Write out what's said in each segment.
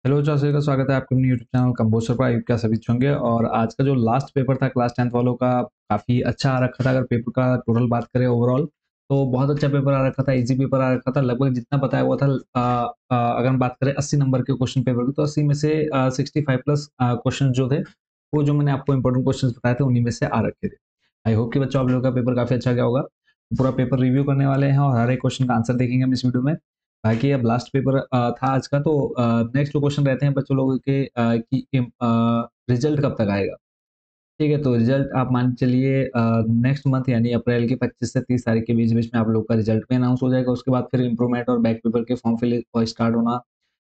Hello चाचा का स्वागत है आपके अपने यूट्यूब चैनल कंपोस्टर पर। आयुब क्या सभी होंगे। और आज का जो लास्ट पेपर था क्लास 10th वालों का काफ़ी अच्छा आ रखा था। अगर पेपर का टोटल बात करें ओवरऑल तो बहुत अच्छा पेपर आ रखा था, इजी पेपर आ रखा था। लगभग जितना बताया हुआ था अगर हम बात करें 80 नंबर के क्वेश्चन पेपर की, तो 80 में से 65 प्लस क्वेश्चन जो थे वो जो मैंने आपको इंपॉर्टेंट क्वेश्चन बताए थे उन्हीं में से आ रखे थे। आई होप कि बच्चों आप लोगों का पेपर काफ़ी अच्छा गया होगा। पूरा पेपर रिव्यू करने वाले हैं और हर एक क्वेश्चन का आंसर देखेंगे हम इस वीडियो में। बाकी अब लास्ट पेपर था आज का, तो नेक्स्ट जो क्वेश्चन रहते हैं बच्चों लोगों के कि रिजल्ट कब तक आएगा। ठीक है, तो रिजल्ट आप मान के चलिए नेक्स्ट मंथ यानी अप्रैल के 25 से 30 तारीख के बीच बीच में आप लोग का रिजल्ट में अनाउंस हो जाएगा। उसके बाद फिर इम्प्रूवमेंट और बैक पेपर के फॉर्म फिल स्टार्ट होना,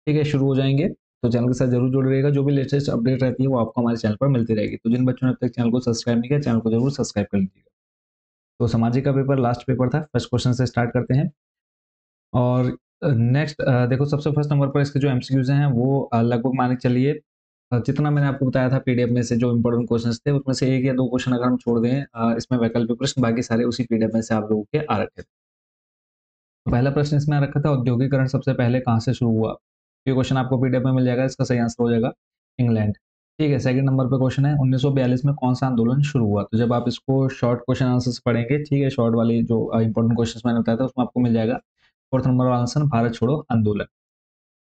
ठीक है, शुरू हो जाएंगे। तो चैनल के साथ जरूर जुड़े रहिएगा, जो भी लेटेस्ट अपडेट रहती है वो आपको हमारे चैनल पर मिलती रहेगी। तो जिन बच्चों ने अब तक चैनल को सब्सक्राइब नहीं किया, चैनल को जरूर सब्सक्राइब कर लीजिएगा। तो सामाजिक का पेपर लास्ट पेपर था, फर्स्ट क्वेश्चन से स्टार्ट करते हैं। और नेक्स्ट देखो, सबसे फर्स्ट नंबर पर इसके जो एमसीक्यूज हैं वो लगभग मान के चलिए जितना मैंने आपको बताया था पीडीएफ में से जो इंपॉर्टेंट क्वेश्चंस थे उसमें से एक या दो क्वेश्चन अगर हम छोड़ दें इसमें वैकल्पिक प्रश्न, बाकी सारे उसी पीडीएफ में से आप लोगों के आ रखे थे। तो पहला प्रश्न इसमें आ रखा था, औद्योगिकरण सबसे पहले कहाँ से शुरू हुआ। ये क्वेश्चन आपको पीडीएफ में मिल जाएगा, इसका सही आंसर हो जाएगा इंग्लैंड। ठीक है, सेकंड नंबर पे क्वेश्चन है, 1942 में कौन सा आंदोलन शुरू हुआ। तो जब आप इसको शॉर्ट क्वेश्चन आंसर पढ़ेंगे, ठीक है, शॉर्ट वाली जो इंपॉर्टेंट क्वेश्चन मैंने बताया था उसमें आपको मिल जाएगा फोर्थ नंबर वाला आंसर भारत छोड़ो आंदोलन।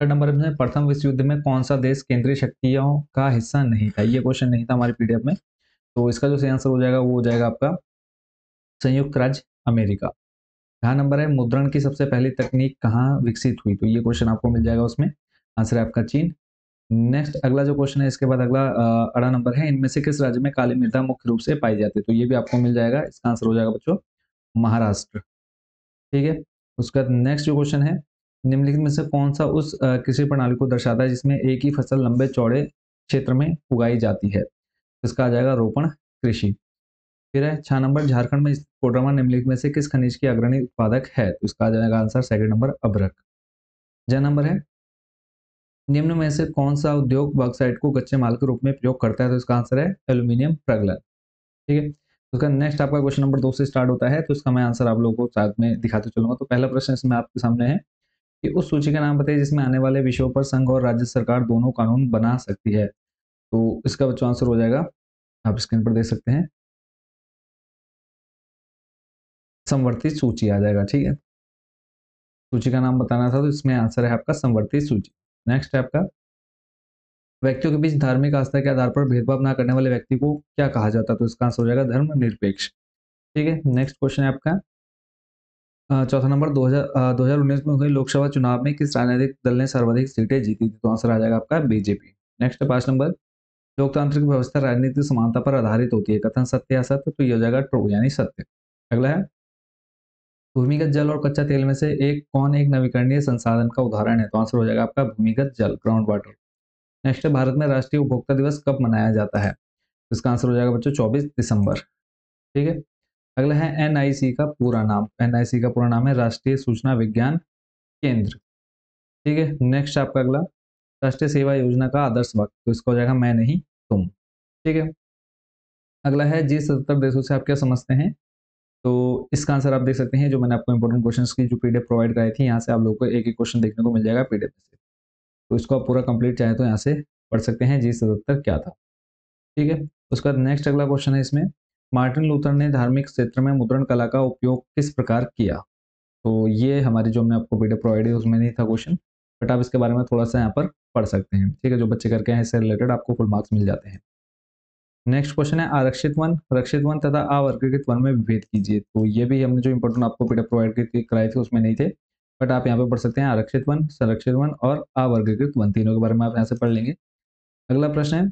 थर्ड नंबर में, प्रथम विश्व युद्ध में कौन सा देश केंद्रीय शक्तियों का हिस्सा नहीं था। ये क्वेश्चन नहीं था हमारे पीडीएफ में, तो इसका जो सही आंसर हो जाएगा वो हो जाएगा आपका संयुक्त राज्य अमेरिका। कहाँ नंबर है, मुद्रण की सबसे पहली तकनीक कहाँ विकसित हुई। तो ये क्वेश्चन आपको मिल जाएगा, उसमें आंसर है आपका चीन। नेक्स्ट अगला जो क्वेश्चन है इसके बाद अगला अड़ा नंबर है, इनमें से किस राज्य में काली मृदा मुख्य रूप से पाई जाती है। तो ये भी आपको मिल जाएगा, इसका आंसर हो जाएगा बच्चों महाराष्ट्र। ठीक है, उसका नेक्स्ट जो क्वेश्चन है, निम्नलिखित में से कौन सा उस कृषि प्रणाली को दर्शाता है जिसमें एक ही फसल लंबे चौड़े क्षेत्र में उगाई जाती है। इसका आ जाएगा रोपण कृषि। फिर है 6 नंबर, झारखंड में स्थित कोडरमा निम्नलिखित में से किस खनिज की अग्रणी उत्पादक है। तो इसका आ जाएगा आंसर सेकंड नंबर अभ्रक। ज नंबर है, निम्न में से कौन सा उद्योग बॉक्साइट को कच्चे माल के रूप में प्रयोग करता है। तो इसका आंसर है एल्यूमिनियम प्रगलन। ठीक है, उसका नेक्स्ट आपका क्वेश्चन नंबर 2 से स्टार्ट होता है, तो इसका मैं आंसर आप लोगों को साथ में दिखाते चलूंगा। तो पहला प्रश्न इसमें आपके सामने है कि उस सूची का नाम बताइए जिसमें आने वाले विषयों पर संघ और राज्य सरकार दोनों कानून बना सकती है। तो इसका बच्चों आंसर हो जाएगा, आप स्क्रीन पर देख सकते हैं, समवर्ती सूची आ जाएगा। ठीक है, सूची का नाम बताना था तो इसमें आंसर है आपका समवर्ती सूची। नेक्स्ट है आपका, व्यक्तियों के बीच धार्मिक आस्था के आधार पर भेदभाव न करने वाले व्यक्ति को क्या कहा जाता है। तो इसका आंसर हो जाएगा धर्म निरपेक्ष। ठीक है, नेक्स्ट क्वेश्चन है आपका चौथा नंबर, 2019 में हुए लोकसभा चुनाव में किस राजनीतिक दल ने सर्वाधिक सीटें जीती थी। तो आंसर आ जाएगा आपका बीजेपी। नेक्स्ट है 5 नंबर, लोकतांत्रिक व्यवस्था राजनीतिक समानता पर आधारित होती है, कथन सत्य या सत्य। तो ये हो जाएगा ट्रू यानी सत्य। अगला है, भूमिगत जल और कच्चा तेल में से कौन एक नवीकरणीय संसाधन का उदाहरण है। तो आंसर हो जाएगा आपका भूमिगत जल, ग्राउंड वाटर। नेक्स्ट है, भारत में राष्ट्रीय उपभोक्ता दिवस कब मनाया जाता है। तो इसका आंसर हो जाएगा बच्चों 24 दिसंबर। ठीक है, अगला है एनआईसी का पूरा नाम। एनआईसी का पूरा नाम है राष्ट्रीय सूचना विज्ञान केंद्र। ठीक है, नेक्स्ट आपका अगला, राष्ट्रीय सेवा योजना का आदर्श वक्त। तो इसका हो जाएगा मैं नहीं तुम। ठीक है, अगला है जी 77 देशों से आप क्या समझते हैं। तो इसका आंसर आप देख सकते हैं, जो मैंने आपको इंपोर्टेंट क्वेश्चंस की जो पीडीएफ प्रोवाइड कराई थी, यहाँ से आप लोगों को एक एक क्वेश्चन देखने को मिल जाएगा पीडीएफ से। तो इसको आप पूरा कंप्लीट चाहे तो यहाँ से पढ़ सकते हैं जी 77 क्या था। ठीक है, उसका नेक्स्ट अगला क्वेश्चन है इसमें, मार्टिन लूथर ने धार्मिक क्षेत्र में मुद्रण कला का उपयोग किस प्रकार किया। तो ये हमारी जो हमने आपको पीडीएफ प्रोवाइड है उसमें नहीं था क्वेश्चन, बट आप इसके बारे में थोड़ा सा यहाँ पर पढ़ सकते हैं। ठीक है, जो बच्चे करके हैं इससे रिलेटेड आपको फुल मार्क्स मिल जाते हैं। नेक्स्ट क्वेश्चन है, आरक्षित वन, रक्षित वन तथा अवर्गीकृत वन में विभेद कीजिए। तो ये भी हमने जो इंपोर्टेंट आपको पीडीएफ प्रोवाइड कराए थे उसमें नहीं थे, बट आप यहाँ पे पढ़ सकते हैं आरक्षित वन, संरक्षित वन और अवर्गीकृत वन, तीनों के बारे में आप यहाँ से पढ़ लेंगे। अगला प्रश्न है,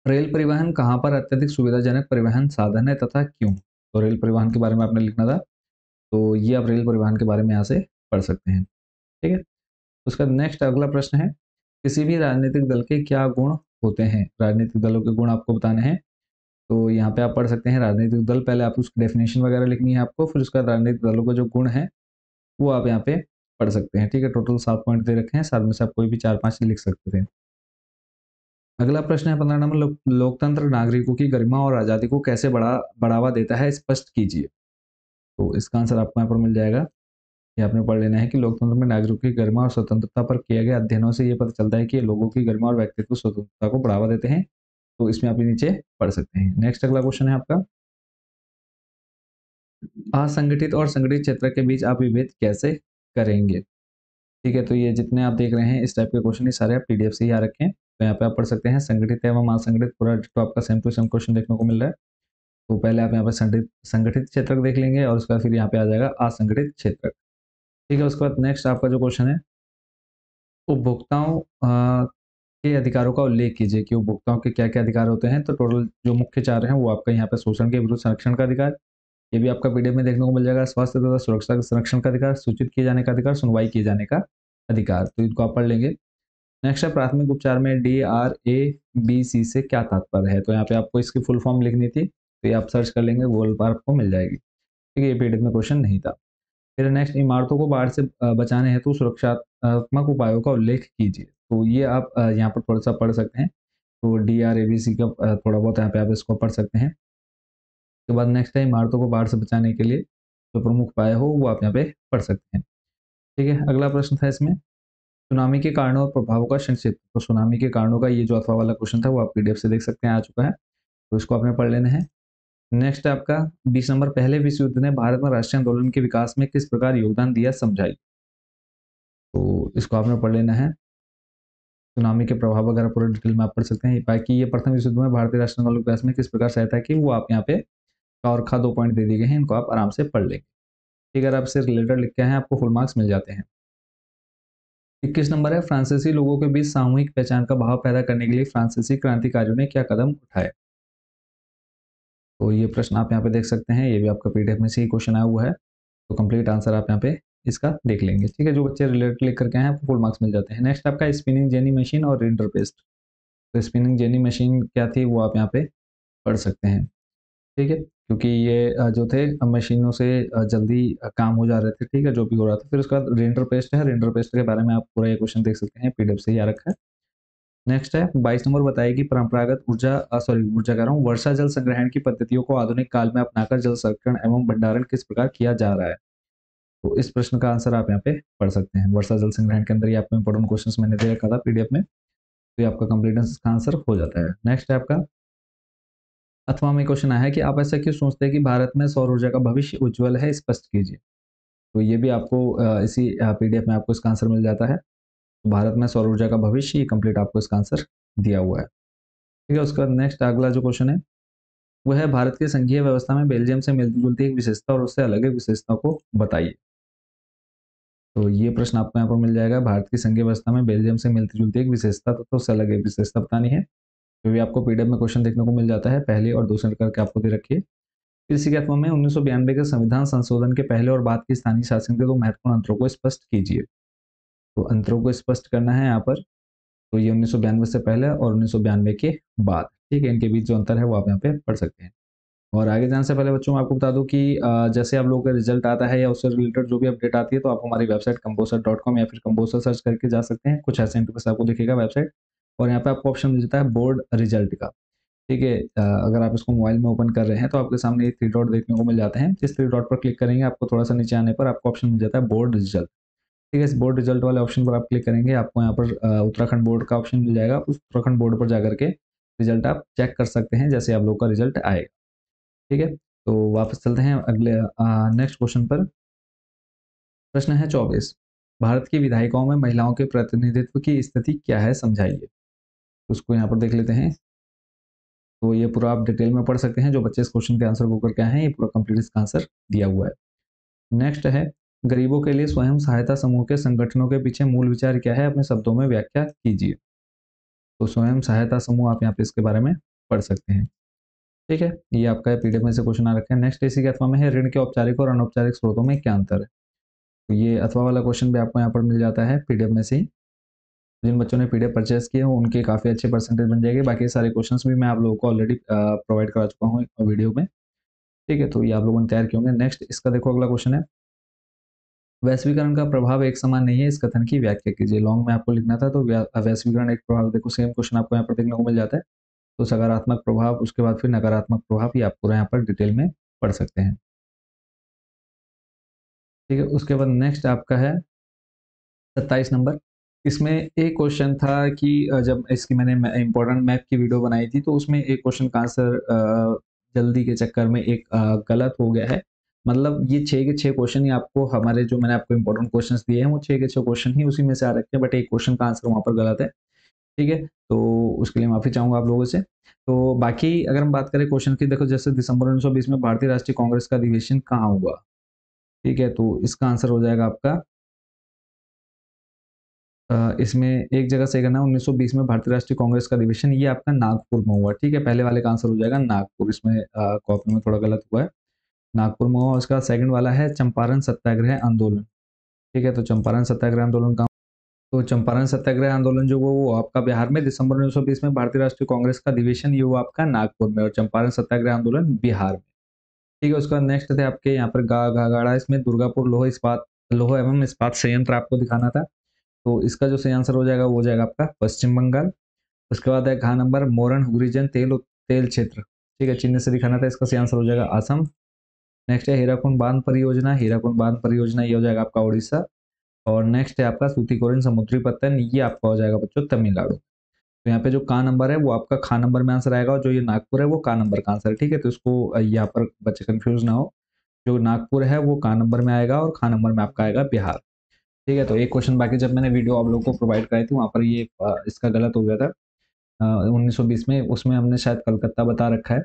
रेल परिवहन कहाँ पर अत्यधिक सुविधाजनक परिवहन साधन है तथा क्यों। तो रेल परिवहन के बारे में आपने लिखना था, तो ये आप रेल परिवहन के बारे में यहाँ से पढ़ सकते हैं। ठीक है, उसका नेक्स्ट अगला प्रश्न है, किसी भी राजनीतिक दल के क्या गुण होते हैं। राजनीतिक दलों के गुण आपको बताने हैं, तो यहाँ पे आप पढ़ सकते हैं राजनीतिक दल, पहले आप उसकी डेफिनेशन वगैरह लिखनी है आपको, फिर उसका राजनीतिक दलों का जो गुण है वो आप यहाँ पे पढ़ सकते हैं। ठीक है, टोटल 7 पॉइंट दे रखे हैं, 7 में से आप कोई भी 4-5 लिख सकते थे। अगला प्रश्न है 15 नंबर, लोकतंत्र नागरिकों की गरिमा और आज़ादी को कैसे बढ़ावा देता है, स्पष्ट कीजिए। तो इसका आंसर आपको यहाँ पर मिल जाएगा, ये आपने पढ़ लेना है कि लोकतंत्र में नागरिकों की गरिमा और स्वतंत्रता पर किए गए अध्ययनों से ये पता चलता है कि ये लोगों की गरिमा और व्यक्तित्व स्वतंत्रता को बढ़ावा देते हैं। तो इसमें आप ये नीचे पढ़ सकते हैं। नेक्स्ट अगला क्वेश्चन है आपका, असंगठित और संगठित क्षेत्र के बीच आप विभेद कैसे करेंगे? ठीक है, तो ये जितने आप देख रहे हैं इस टाइप के क्वेश्चन, ये सारे आप पीडीएफ से ही आ रखे हैं। तो यहाँ पे आप पढ़ सकते हैं संगठित एवं असंगठित, पूरा तो आपका सेम टू सेम क्वेश्चन देखने को मिल रहा है। तो पहले आप यहाँ पे संगठित संगठित क्षेत्र देख लेंगे और उसके बाद फिर यहाँ पे आ जाएगा असंगठित क्षेत्र। ठीक है, उसके बाद नेक्स्ट आपका जो क्वेश्चन है, उपभोक्ताओं के अधिकारों का उल्लेख कीजिए कि उपभोक्ताओं के क्या क्या अधिकार होते हैं। तो टोटल जो मुख्य चार हैं वो आपका यहाँ पे शोषण के विरुद्ध संरक्षण का अधिकार, ये भी आपका पीडीएफ में देखने को मिल जाएगा। स्वास्थ्य तथा सुरक्षा के संरक्षण का अधिकार, सूचित किए जाने का अधिकार, सुनवाई किए जाने का अधिकार, तो इनको आप पढ़ लेंगे। नेक्स्ट है प्राथमिक उपचार में DRABC से क्या तात्पर्य है। तो यहाँ पे आपको इसकी फुल फॉर्म लिखनी थी, तो ये आप सर्च कर लेंगे, गूगल पर आपको मिल जाएगी। ठीक है, ये पीडीएफ में क्वेश्चन नहीं था। फिर नेक्स्ट, इमारतों को बाढ़ से बचाने हेतु सुरक्षात्मक उपायों का उल्लेख कीजिए। तो ये आप यहाँ पर थोड़ा सा पढ़ सकते हैं। तो DRABC का थोड़ा बहुत यहाँ पे आप इसको पढ़ सकते हैं। उसके बाद नेक्स्ट है, इमारतों को बाढ़ से बचाने के लिए जो प्रमुख उपाय हो वो आप यहाँ पे पढ़ सकते हैं। ठीक है, अगला प्रश्न था इसमें, सुनामी के कारणों और प्रभावों का संक्षिप्त। तो सुनामी के कारणों का ये जो अथवा वाला क्वेश्चन था वो आप पीडीएफ से देख सकते हैं, आ चुका है। तो इसको आपने पढ़ लेना है। नेक्स्ट है आपका 20 नंबर, पहले विश्व युद्ध ने भारत में राष्ट्रीय आंदोलन के विकास में किस प्रकार योगदान दिया, समझाइए। तो इसको आपने पढ़ लेना है। सुनामी के प्रभाव वगैरह पूरे डिटेल में आप पढ़ सकते हैं। बाकी ये प्रथम विश्व युद्ध में भारतीय राष्ट्रीय आंदोलन के विकास में किस प्रकार सहायता की, वो आप यहाँ पे और खा 2 पॉइंट दे दिए गए हैं, इनको आप आराम से पढ़ लेंगे। ठीक है, अगर आप इससे रिलेटेड लिख के हैं आपको फुल मार्क्स मिल जाते हैं। 21 नंबर है, फ्रांसीसी लोगों के बीच सामूहिक पहचान का भाव पैदा करने के लिए फ्रांसीसी क्रांतिकारियों ने क्या कदम उठाए। तो ये प्रश्न आप यहाँ पे देख सकते हैं, ये भी आपका पीडीएफ में से ही क्वेश्चन आया हुआ है। तो कंप्लीट आंसर आप यहाँ पे इसका देख लेंगे। ठीक है, जो बच्चे रिलेटेड लिख करके आए हैं आपको फुल मार्क्स मिल जाते हैं। नेक्स्ट आपका स्पिनिंग जेनी मशीन और रिंडर पेस्ट। तो स्पिनिंग जेनी मशीन क्या थी वो आप यहाँ पे पढ़ सकते हैं। ठीक है, क्योंकि ये जो थे मशीनों से जल्दी काम हो जा रहे थे। ठीक है, जो भी हो रहा था। फिर उसके बाद रेंडर पेस्ट है, रेंडर पेस्ट के बारे में आप पूरा ये क्वेश्चन देख सकते हैं, पीडीएफ से ही आ रखा है। नेक्स्ट है 22 नंबर, बताइए कि परंपरागत ऊर्जा कह रहा हूँ, वर्षा जल संग्रहण की पद्धतियों को आधुनिक काल में अपनाकर जल संरक्षण एवं भंडारण किस प्रकार किया जा रहा है। तो इस प्रश्न का आंसर आप यहाँ पे पढ़ सकते हैं। वर्षा जल संग्रहण के अंदर ही आपको इंपॉर्टेंट क्वेश्चंस मैंने दे रखा था पीडीएफ में, तो ये आपका कंप्लीट इसका आंसर हो जाता है। नेक्स्ट है आपका, अथवा में क्वेश्चन आया है कि आप ऐसा क्यों सोचते हैं कि भारत में सौर ऊर्जा का भविष्य उज्ज्वल है, स्पष्ट कीजिए। तो ये भी आपको इसी पीडीएफ में आपको इसका आंसर मिल जाता है। तो भारत में सौर ऊर्जा का भविष्य, ये कंप्लीट आपको इसका आंसर दिया हुआ है। ठीक है, उसके बाद नेक्स्ट अगला जो क्वेश्चन है वो है, भारत की संघीय व्यवस्था में बेल्जियम से मिलती जुलती एक विशेषता और उससे अलग एक विशेषता को बताइए। तो ये प्रश्न आपको यहाँ पर मिल जाएगा, भारत की संघीय व्यवस्था में बेल्जियम से मिलती जुलती एक विशेषता तो उससे अलग एक विशेषता बतानी है। तो भी आपको पीडीएफ में क्वेश्चन देखने को मिल जाता है, पहले और दूसरे करके आपको दे रखिए। इसी के अथवा में 1992 के संविधान संशोधन के पहले और बाद की स्थानीय शासन के दो महत्वपूर्ण अंतरों को स्पष्ट कीजिए। तो अंतरों को स्पष्ट करना है यहाँ पर। तो ये 1992 से पहले और 1992 के बाद। ठीक है, इनके बीच जो अंतर है वो आप यहाँ पे पढ़ सकते हैं। और आगे जाने से पहले बच्चों मैं आपको बता दूं कि जैसे आप लोगों का रिजल्ट आता है या उससे रिलेटेड जो भी अपडेट आती है तो आप हमारी वेबसाइट composer.com या फिर composer सर्च करके जा सकते हैं। कुछ ऐसे इंटरफेस आपको दिखेगा वेबसाइट, और यहाँ पे आपको ऑप्शन मिल जाता है बोर्ड रिजल्ट का। ठीक है, अगर आप इसको मोबाइल में ओपन कर रहे हैं तो आपके सामने ये 3 डॉट देखने को मिल जाते हैं। जिस 3 डॉट पर क्लिक करेंगे आपको थोड़ा सा नीचे आने पर आपको ऑप्शन मिल जाता है बोर्ड रिजल्ट। ठीक है, इस बोर्ड रिजल्ट वाले ऑप्शन पर आप क्लिक करेंगे, आपको यहाँ पर उत्तराखंड बोर्ड का ऑप्शन मिल जाएगा। उस उत्तराखंड बोर्ड पर जाकर के रिजल्ट आप चेक कर सकते हैं जैसे आप लोग का रिजल्ट आएगा। ठीक है, तो वापस चलते हैं अगले नेक्स्ट क्वेश्चन पर। प्रश्न है 24, भारत की विधायिकाओं में महिलाओं के प्रतिनिधित्व की स्थिति क्या है, समझाइए। उसको यहाँ पर देख लेते हैं। तो ये पूरा आप डिटेल में पढ़ सकते हैं, जो बच्चे इस क्वेश्चन के आंसर को करके आए हैं ये पूरा कंप्लीट इसका आंसर दिया हुआ है। नेक्स्ट है, गरीबों के लिए स्वयं सहायता समूह के संगठनों के पीछे मूल विचार क्या है, अपने शब्दों में व्याख्या कीजिए। तो स्वयं सहायता समूह आप यहाँ पे इसके बारे में पढ़ सकते हैं। ठीक है, ये आपका पीडीएफ में से क्वेश्चन आ रखा है। नेक्स्ट इसी के अथवा में है, ऋण के औपचारिक और अनौपचारिक स्रोतों में क्या अंतर है। तो ये अथवा वाला क्वेश्चन भी आपको यहाँ पर मिल जाता है पीडीएफ में से ही। जिन बच्चों ने पीडीएफ परचेस किए हैं उनके काफ़ी अच्छे परसेंटेज बन जाएंगे। बाकी सारे क्वेश्चंस भी मैं आप लोगों को ऑलरेडी प्रोवाइड करा चुका हूँ वीडियो में। ठीक है, तो ये आप लोगों ने तैयार किए होंगे। नेक्स्ट इसका देखो अगला क्वेश्चन है, वैश्वीकरण का प्रभाव एक समान नहीं है, इस कथन की व्याख्या कीजिए। लॉन्ग में आपको लिखना था, तो वैश्वीकरण एक प्रभाव, देखो सेम क्वेश्चन आपको यहाँ पर देखने को मिल जाता है। तो सकारात्मक प्रभाव, उसके बाद फिर नकारात्मक प्रभाव, ये आप पूरा यहाँ पर डिटेल में पढ़ सकते हैं। ठीक है, उसके बाद नेक्स्ट आपका है 27 नंबर। इसमें एक क्वेश्चन था कि जब इसकी मैंने इंपॉर्टेंट मैप की वीडियो बनाई थी तो उसमें एक क्वेश्चन का आंसर जल्दी के चक्कर में एक गलत हो गया है। मतलब ये 6 के 6 क्वेश्चन ही आपको हमारे जो मैंने आपको इंपॉर्टेंट क्वेश्चंस दिए हैं वो 6 के 6 क्वेश्चन ही उसी में से आ रखे हैं, बट एक क्वेश्चन का आंसर वहाँ पर गलत है। ठीक है, तो उसके लिए माफ़ी चाहूँगा आप लोगों से। तो बाकी अगर हम बात करें क्वेश्चन की, देखो जैसे दिसंबर 1920 में भारतीय राष्ट्रीय कांग्रेस का अधिवेशन कहाँ हुआ? ठीक है, तो इसका आंसर हो जाएगा आपका इसमें एक जगह सही करना है, 1920 में भारतीय राष्ट्रीय कांग्रेस का अधिवेशन ये आपका नागपुर में हुआ। ठीक है, पहले वाले का आंसर हो जाएगा नागपुर, इसमें कॉपी में थोड़ा गलत हुआ है, नागपुर में हुआ। उसका सेकंड वाला है चंपारण सत्याग्रह आंदोलन। ठीक है, तो चंपारण सत्याग्रह आंदोलन का, तो चंपारण सत्याग्रह आंदोलन जो वो आपका बिहार में दिसंबर 1920 में भारतीय राष्ट्रीय कांग्रेस का अधिवेशन ये हुआ आपका नागपुर में, और चंपारण सत्याग्रह आंदोलन बिहार में। ठीक है, उसका नेक्स्ट थे आपके यहाँ पर घाघाड़ा, इसमें दुर्गापुर लोह एवं इस्पात संयंत्र आपको दिखाना था। तो इसका जो सही आंसर हो जाएगा वो हो जाएगा आपका पश्चिम बंगाल। उसके बाद है घ नंबर मोरन हुरिजन तेल क्षेत्र। ठीक है, चिन्ह से दिखाना था, इसका सही आंसर हो जाएगा असम। नेक्स्ट है हीराकुंड बांध परियोजना ये हो जाएगा आपका उड़ीसा। और नेक्स्ट है आपका तूतीकोरिन समुद्री पत्तन, ये आपका हो जाएगा बच्चों तमिलनाडु। तो यहाँ पे जो का नंबर है वो आपका खा नंबर में आंसर आएगा, और जो ये नागपुर है वो का नंबर का आंसर है। ठीक है, तो इसको यहाँ पर बच्चे कंफ्यूज ना हो, जो नागपुर है वो का नंबर में आएगा और खा नंबर में आपका आएगा बिहार। ठीक है, तो एक क्वेश्चन बाकी जब मैंने वीडियो आप लोगों को प्रोवाइड कराई थी वहाँ पर ये इसका गलत हो गया था 1920 में, उसमें हमने शायद कलकत्ता बता रखा है।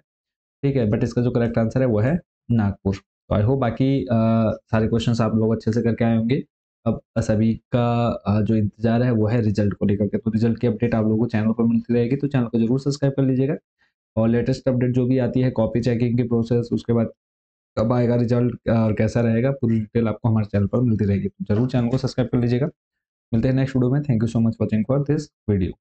ठीक है, बट इसका जो करेक्ट आंसर है वो है नागपुर। तो आई होप बाकी सारे क्वेश्चंस आप लोग अच्छे से करके आए होंगे। अब सभी का जो इंतजार है वो है रिजल्ट को लेकर के, तो रिजल्ट की अपडेट आप लोगों को चैनल पर मिलती रहेगी, तो चैनल को जरूर सब्सक्राइब कर लीजिएगा। और लेटेस्ट अपडेट जो भी आती है, कॉपी चेकिंग की प्रोसेस, उसके बाद कब आएगा रिजल्ट और कैसा रहेगा, पूरी डिटेल आपको हमारे चैनल पर मिलती रहेगी, तो जरूर चैनल को सब्सक्राइब कर लीजिएगा। मिलते हैं नेक्स्ट वीडियो में। Thank you so much watching for this video.